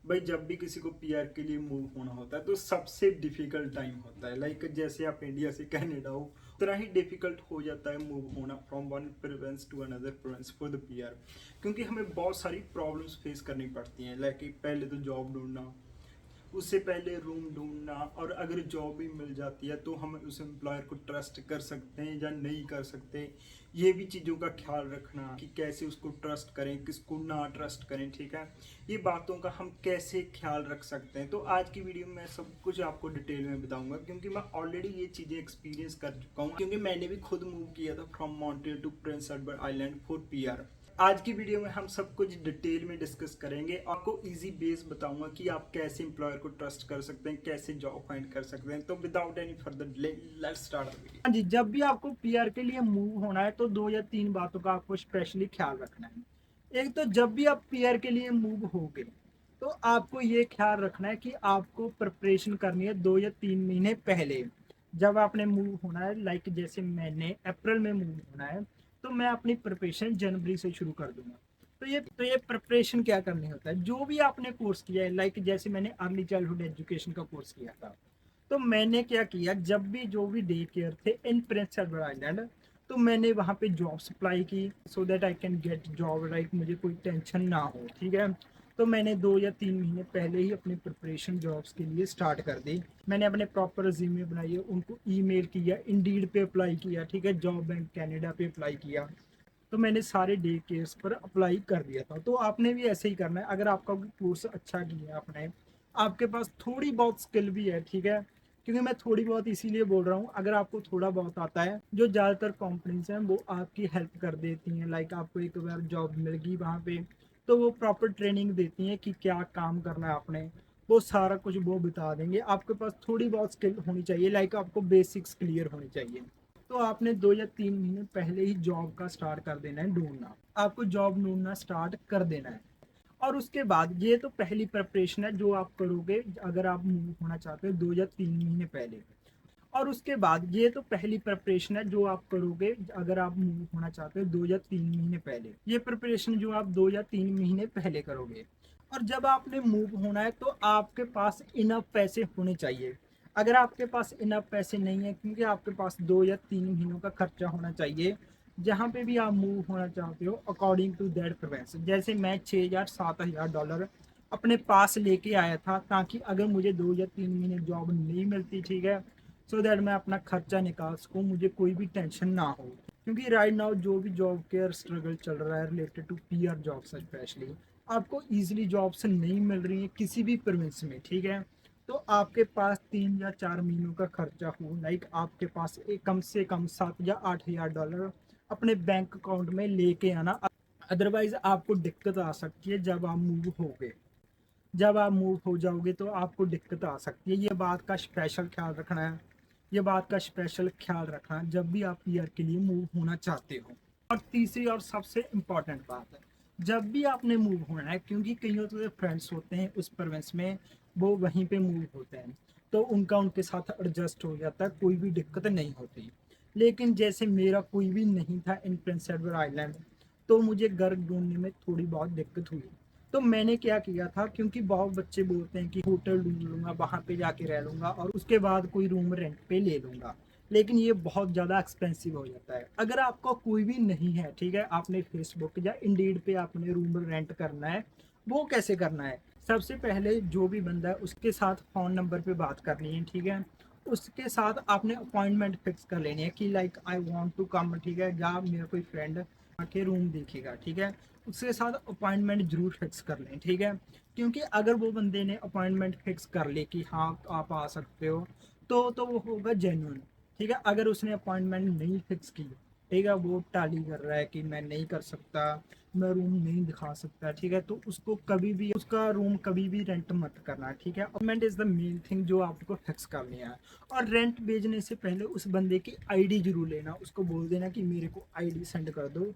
भाई जब भी किसी को पीआर के लिए मूव होना होता है तो सबसे डिफिकल्ट टाइम होता है। लाइक जैसे आप इंडिया से कनाडा हो, उतना ही डिफिकल्ट हो जाता है मूव होना from one province to another province for the PR. क्योंकि हमें बहुत सारी प्रॉब्लम्स फेस करनी पड़ती हैं। लाइक पहले तो जॉब ढूंढना, उससे पहले रूम ढूंढना, और अगर जॉब भी मिल जाती है तो हम उस एम्प्लॉयर को ट्रस्ट कर सकते हैं या नहीं कर सकते, ये भी चीज़ों का ख्याल रखना कि कैसे उसको ट्रस्ट करें, किसको ना ट्रस्ट करें। ठीक है, ये बातों का हम कैसे ख्याल रख सकते हैं। तो आज की वीडियो में मैं सब कुछ आपको डिटेल में बताऊंगा, क्योंकि मैं ऑलरेडी ये चीज़ें एक्सपीरियंस कर चुका हूँ, क्योंकि मैंने भी खुद मूव किया था from Montreal to Prince Edward Island for PR. आज की वीडियो में हम सब कुछ डिटेल में डिस्कस करेंगे। आपको इजी बेस बताऊंगा कि आप कैसे एम्प्लॉयर को ट्रस्ट कर सकते हैं, कैसे जॉब फाइंड कर सकते हैं। तो without any further delay let's start the video. हाँ जी, जब भी आपको पीआर के लिए मूव होना है तो दो या तीन बातों का आपको स्पेशली ख्याल रखना है। एक तो जब भी आप पीआर के लिए मूव होगे तो आपको ये ख्याल रखना है कि आपको प्रिपरेशन करनी है 2 या 3 महीने पहले। जब आपने मूव होना है, लाइक जैसे मैंने अप्रैल में मूव होना है, तो मैं अपनी प्रिपरेशन जनवरी से शुरू कर दूंगा। तो ये प्रिपरेशन क्या करनी होता है, जो भी आपने कोर्स किया है, लाइक जैसे मैंने अर्ली चाइल्डहुड एजुकेशन का कोर्स किया था, तो मैंने क्या किया, जब भी जो भी डे केयर थे इन प्रिंस एडवर्ड आइलैंड, तो मैंने वहाँ पे जॉब अप्लाई की so that I can get job, like मुझे कोई टेंशन ना हो। ठीक है, तो मैंने 2 या 3 महीने पहले ही अपनी प्रिपरेशन जॉब्स के लिए स्टार्ट कर दी। मैंने अपने प्रॉपर रिज्यूमे बनाई है, उनको ईमेल किया, इंडीड पे अप्लाई किया, ठीक है, जॉब बैंक कनाडा पे अप्लाई किया। तो मैंने सारे डे केयर्स पर अप्लाई कर दिया था। तो आपने भी ऐसे ही करना है। अगर आपका कोर्स अच्छा किया आपने, आपके पास थोड़ी बहुत स्किल भी है, ठीक है, क्योंकि मैं थोड़ी बहुत इसीलिए बोल रहा हूँ, अगर आपको थोड़ा बहुत आता है, जो ज़्यादातर कंपनीज हैं वो आपकी हेल्प कर देती हैं। लाइक आपको एक बार जॉब मिल गई वहाँ पे, तो वो प्रॉपर ट्रेनिंग देती हैं कि क्या काम करना है आपने, वो सारा कुछ वो बता देंगे। आपके पास थोड़ी बहुत स्किल होनी चाहिए, लाइक आपको बेसिक्स क्लियर होनी चाहिए। तो आपने 2 या 3 महीने पहले ही जॉब का स्टार्ट कर देना है ढूंढना। आपको जॉब ढूंढना स्टार्ट कर देना है। और उसके बाद ये तो पहली प्रिपरेशन है जो आप करोगे अगर आप मूव होना चाहते हो 2 या 3 महीने पहले। और उसके बाद ये तो पहली प्रिपरेशन है जो आप करोगे अगर आप मूव होना चाहते हो 2 या 3 महीने पहले। ये प्रिपरेशन जो आप 2 या 3 महीने पहले करोगे। और जब आपने मूव होना है तो आपके पास इनफ पैसे होने चाहिए। अगर आपके पास इनफ पैसे नहीं है, क्योंकि आपके पास 2 या 3 महीनों का खर्चा होना चाहिए जहाँ पे भी आप मूव होना चाहते हो अकॉर्डिंग टू दैट प्रोवेंस। जैसे मैं 6,000 7,000 डॉलर अपने पास लेके आया था, ताकि अगर मुझे 2 या 3 महीने जॉब नहीं मिलती, ठीक है, सो दैट मैं अपना खर्चा निकाल सकूँ, मुझे कोई भी टेंशन ना हो। क्योंकि राइट नाउ जो भी जॉब केयर स्ट्रगल चल रहा है related to PR jobs specially, आपको इजीली जॉब्स नहीं मिल रही है किसी भी प्रोविंस में। ठीक है, तो आपके पास 3 या 4 महीनों का खर्चा हो, लाइक आपके पास एक कम से कम 7 या 8 हज़ार डॉलर अपने बैंक अकाउंट में लेके आना। अदरवाइज आपको दिक्कत आ सकती है जब आप मूव होगे। जब आप मूव हो जाओगे तो आपको दिक्कत आ सकती है। ये बात का स्पेशल ख्याल रखना है। ये बात का स्पेशल ख्याल रखना जब भी आप पीआर के लिए मूव होना चाहते हो। और तीसरी और सबसे इम्पॉर्टेंट बात है, जब भी आपने मूव होना है, क्योंकि कईयों तो फ्रेंड्स होते हैं उस प्रोविंस में, वो वहीं पे मूव होते हैं, तो उनका उनके साथ एडजस्ट हो जाता है, कोई भी दिक्कत नहीं होती। लेकिन जैसे मेरा कोई भी नहीं था इन प्रिंस एडवर्ड आइलैंड, तो मुझे घर ढूंढने में थोड़ी बहुत दिक्कत हुई। तो मैंने क्या किया था, क्योंकि बहुत बच्चे बोलते हैं कि होटल ढूंढ लूंगा, वहाँ पे जाके रह लूंगा और उसके बाद कोई रूम रेंट पे ले लूंगा, लेकिन ये बहुत ज़्यादा एक्सपेंसिव हो जाता है। अगर आपका कोई भी नहीं है, ठीक है, आपने फेसबुक या इंडीड पे आपने रूम रेंट करना है, वो कैसे करना है। सबसे पहले जो भी बंदा है उसके साथ फ़ोन नंबर पे बात करनी है, ठीक है, उसके साथ आपने अपॉइंटमेंट फिक्स कर लेनी है कि like I want to come, ठीक है, या मेरा कोई फ्रेंड आके रूम देखेगा, ठीक है, उसके साथ अपॉइंटमेंट जरूर फिक्स कर लें। ठीक है, क्योंकि अगर वो बंदे ने अपॉइंटमेंट फिक्स कर ले कि हाँ आप आ सकते हो, तो वो होगा जेन्युइन। ठीक है, अगर उसने अपॉइंटमेंट नहीं फिक्स की, ठीक है, वो टाली कर रहा है कि मैं नहीं कर सकता, मैं रूम नहीं दिखा सकता, ठीक है, तो उसको कभी भी उसका रूम कभी भी रेंट मत करना। ठीक है, appointment is the main thing जो आपको फिक्स करनी है। और रेंट भेजने से पहले उस बंदे की आईडी जरूर लेना, उसको बोल देना कि मेरे को आईडी सेंड कर दो,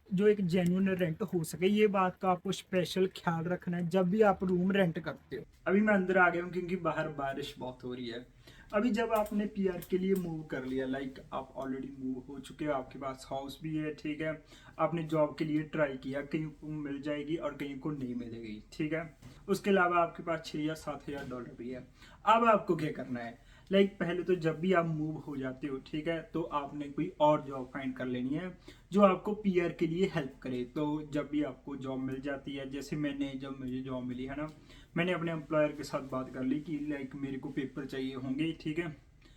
जो एक जेन्युइन रेंट हो सके। ये बात का आपको स्पेशल ख्याल रखना है जब भी आप रूम रेंट करते हो। अभी मैं अंदर आ गया हूँ क्योंकि बाहर बारिश बहुत हो रही है। अभी जब आपने पीआर के लिए मूव कर लिया, लाइक आप ऑलरेडी मूव हो चुके हो, आपके पास हाउस भी है, ठीक है, आपने जॉब के लिए ट्राई किया, कहीं को मिल जाएगी और कहीं को नहीं मिलेगी, ठीक है, उसके अलावा आपके पास 6 या 7 हज़ार डॉलर भी है। अब आपको क्या करना है, लाइक पहले तो जब भी आप मूव हो जाते हो, ठीक है, तो आपने कोई और जॉब फाइंड कर लेनी है जो आपको पीआर के लिए हेल्प करे। तो जब भी आपको जॉब मिल जाती है, जैसे जब मुझे जॉब मिली है ना, मैंने अपने एम्प्लॉयर के साथ बात कर ली कि लाइक मेरे को पेपर चाहिए होंगे, ठीक है,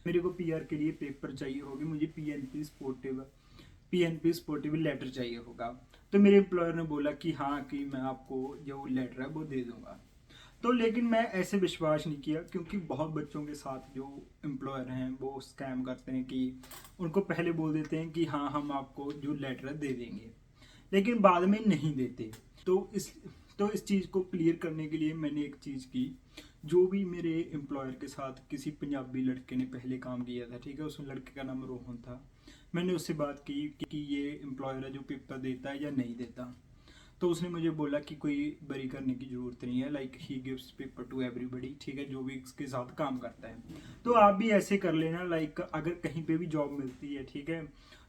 मेरे को पीआर के लिए पेपर चाहिए होगी, मुझे पीएनपी स्पोर्टेबल लेटर चाहिए होगा। तो मेरे एम्प्लॉयर ने बोला कि हाँ, कि मैं आपको जो लेटर है वो दे दूंगा। तो लेकिन मैं ऐसे विश्वास नहीं किया, क्योंकि बहुत बच्चों के साथ जो एम्प्लॉयर हैं वो स्कैम करते हैं कि उनको पहले बोल देते हैं कि हाँ, हम आपको जो लेटर दे देंगे, लेकिन बाद में नहीं देते। तो इस चीज़ को क्लियर करने के लिए मैंने एक चीज़ की, जो भी मेरे एम्प्लॉयर के साथ किसी पंजाबी लड़के ने पहले काम किया था, ठीक है, उस लड़के का नाम रोहन था, मैंने उससे बात की कि ये एम्प्लॉयर है जो पेपर देता है या नहीं देता। तो उसने मुझे बोला कि कोई बरी करने की ज़रूरत नहीं है, like he gives paper two everybody, ठीक है, जो भी इसके साथ काम करता है। तो आप भी ऐसे कर लेना, लाइक अगर कहीं पे भी जॉब मिलती है, ठीक है,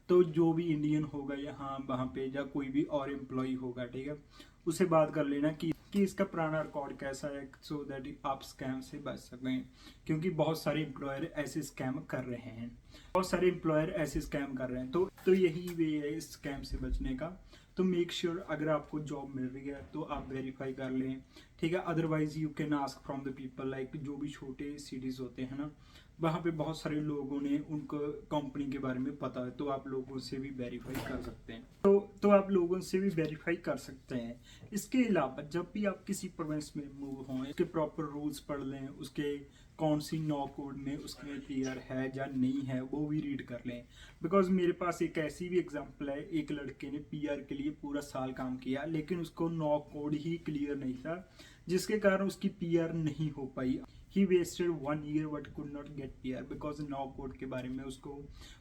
तो जो भी इंडियन होगा यहाँ वहाँ पे, या कोई भी और एम्प्लॉय होगा, ठीक है, उससे बात कर लेना कि इसका पुराना रिकॉर्ड कैसा है, सो दैट आप स्कैम से बच सकें, क्योंकि बहुत सारे एम्प्लॉयर ऐसे स्कैम कर रहे हैं, तो यही वे है इस स्कैम से बचने का। तो मेक श्योर अगर आपको जॉब मिल रही है तो आप वेरीफाई कर लें, ठीक है, otherwise you can ask from the people, like जो भी छोटे सिटीज़ होते हैं ना, वहाँ पे बहुत सारे लोगों ने उनको कंपनी के बारे में पता है, तो आप लोगों से भी वेरीफाई कर सकते हैं। तो आप लोगों से भी वेरीफाई कर सकते हैं। इसके अलावा जब भी आप किसी प्रोविंस में मूव हों, उसके प्रॉपर रूल्स पढ़ लें, उसके कौन सी नॉ कोड में उसमें पीआर है या नहीं है वो भी रीड कर लें। बिकॉज मेरे पास एक ऐसी भी एग्जांपल है, एक लड़के ने पीआर के लिए पूरा साल काम किया, लेकिन उसको नॉ कोड ही क्लियर नहीं था, जिसके कारण उसकी पीआर नहीं हो पाई। He wasted 1 year but could not get PR because no code के बारे में उसको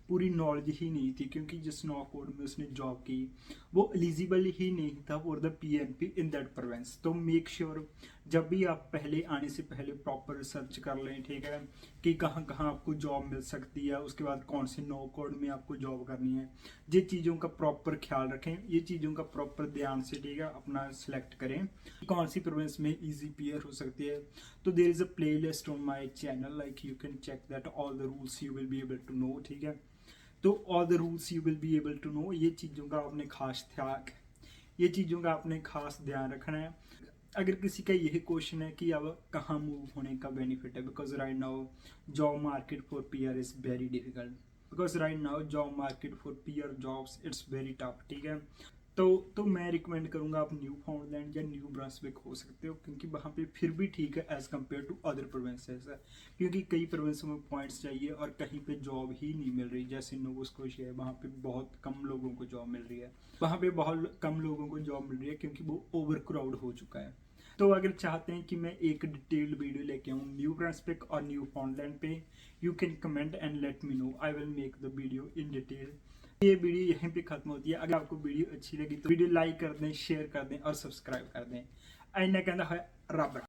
पूरी नॉलेज ही नहीं थी, क्योंकि जिस नॉ कोड में उसने जॉब की वो एलिजिबल ही नहीं था for the PNP in that province. तो मेक श्योर जब भी आप पहले आने से पहले प्रॉपर रिसर्च कर लें, ठीक है, कि कहाँ कहाँ आपको जॉब मिल सकती है, उसके बाद कौन से नो कोड में आपको जॉब करनी है, ये चीज़ों का प्रॉपर ख्याल रखें, ये चीज़ों का प्रॉपर ध्यान से, ठीक है, अपना सिलेक्ट करें कौन सी प्रोविंस में इजी पीआर हो सकती है। तो there is a playlist on my channel, like you can check that all the rules you will be able to know, ठीक है, तो all the rules you will be able to know. ये चीज़ों का आपने खास ध्यान रखना है। अगर किसी का यही क्वेश्चन है कि अब कहाँ मूव होने का बेनिफिट है, because right now job market for PR is very difficult, because right now job market for PR jobs it's very tough, ठीक है। तो मैं रिकमेंड करूँगा आप न्यू फाउंडलैंड या न्यू ब्रांसविक हो सकते हो, क्योंकि वहाँ पे फिर भी ठीक है as compared to other provinces है, क्योंकि कई प्रोविंसों में पॉइंट्स चाहिए और कहीं पे जॉब ही नहीं मिल रही, जैसे नोवा स्कोशिया है, वहाँ पे बहुत कम लोगों को जॉब मिल रही है, क्योंकि वो ओवर क्राउड हो चुका है। तो अगर चाहते हैं कि मैं एक डिटेल्ड वीडियो लेके आऊँ न्यू ब्रांसविक और न्यू फाउंडलैंड पे, you can comment and let me know, I will make the video in detail. ये वीडियो यहीं पे खत्म होती है। अगर आपको वीडियो अच्छी लगी तो वीडियो लाइक कर दें, शेयर कर दें और सब्सक्राइब कर दें। ऐना कहना है रब।